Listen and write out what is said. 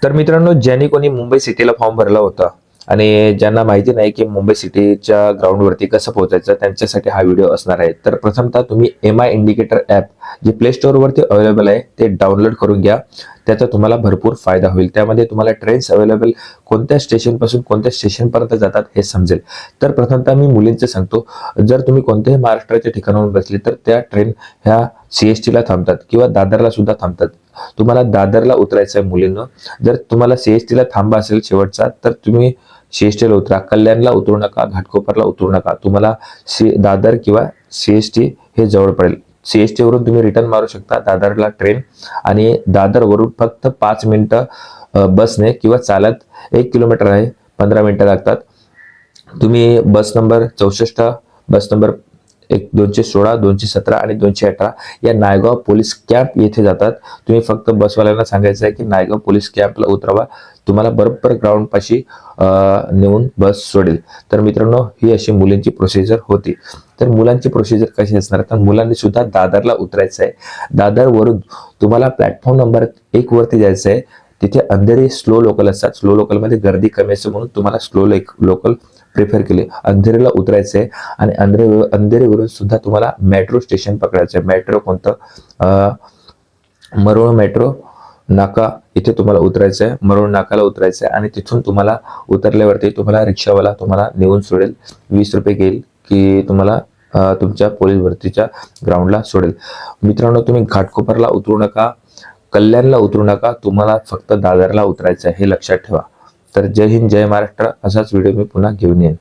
तर मित्रांनो, ज्यांनी कोणी मुंबई सिटीला फॉर्म भरला होता आणि ज्यांना माहिती नाही की मुंबई सिटीच्या ग्राउंडवरती कसं पोहोचायचं, त्यांच्यासाठी हा व्हिडिओ असणार आहे. तर प्रथमतः तुम्ही MI इंडिकेटर ॲप जे प्ले स्टोअरवरती अवेलेबल आहे ते डाउनलोड करून घ्या. त्याचा तुम्हाला भरपूर फायदा होईल. त्यामध्ये तुम्हाला ट्रेन्स अवेलेबल कोणत्या स्टेशनपासून कोणत्या स्टेशनपर्यंत जातात हे समजेल. तर प्रथमतः मी मुलींचं सांगतो, जर तुम्ही कोणत्याही महाराष्ट्राच्या ठिकाणाहून बसले तर त्या ट्रेन ह्या CST ला थांबतात किंवा दादरला सुद्धा थांबतात. तुम्हाला दादरला उतरायचं आहे मुलींनो. जर तुम्हाला CST ला थांबा असेल शेवटचा, तर तुम्ही CST ला उतरा. कल्याणला उतरू नका, घाटकोपरला उतरू नका. तुम्हाला दादर किंवा CST हे जवळ पडेल. CST वरून तुम्ही रिटर्न मारू शकता दादरला ट्रेन, आणि दादरवरून फक्त 5 मिनिटं बसने किंवा चालत 1 किलोमीटर आहे, 15 मिनिटं लागतात. तुम्ही बस नंबर 64, बस नंबर 216, 217 आणि 218 या नायगाव पोलीस कॅम्प येथे जातात. तुम्ही फक्त बसवाल्यांना सांगायचं आहे की नायगाव पोलीस कॅम्पला उतरवा, तुम्हाला बरोबर ग्राउंड पाशी नेऊन बस सोडेल. तर मित्रांनो, ही अशी मुलींची प्रोसिजर होती. तर मुलांची प्रोसिजर कशी असणार, तर मुलांनी सुद्धा दादरला उतरायचं आहे. दादरवरून तुम्हाला प्लॅटफॉर्म नंबर 1 वरती जायचं आहे. तिथे अंधेरी स्लो लोकल असतात. स्लो लोकलमध्ये गर्दी कमी असते म्हणून तुम्हाला स्लो लोकल प्रिफर केली. अंधेरीला उतरायचं आहे आणि अंधेरीवरून सुद्धा तुम्हाला मेट्रो स्टेशन पकडायचं आहे. मेट्रो कोणतं, मरोळ मेट्रो नाका इथे तुम्हाला उतरायचं आहे. मरोळ नाकाला उतरायचं आहे आणि तिथून तुम्हाला उतरल्यावरती तुम्हाला रिक्षावाला तुम्हाला नेऊन सोडेल. 20 रुपये घेईल की तुम्हाला तुमच्या पोलीस भरतीच्या ग्राउंडला सोडेल. मित्रांनो, तुम्ही घाटकोपरला उतरू नका, कल्याणला उतरू नका, तुम्हाला फक्त दादरला उतरायचं आहे, हे लक्षात ठेवा. तर जय हिंद, जय महाराष्ट्र. असाच व्हिडिओ मी पुन्हा घेऊन येईन.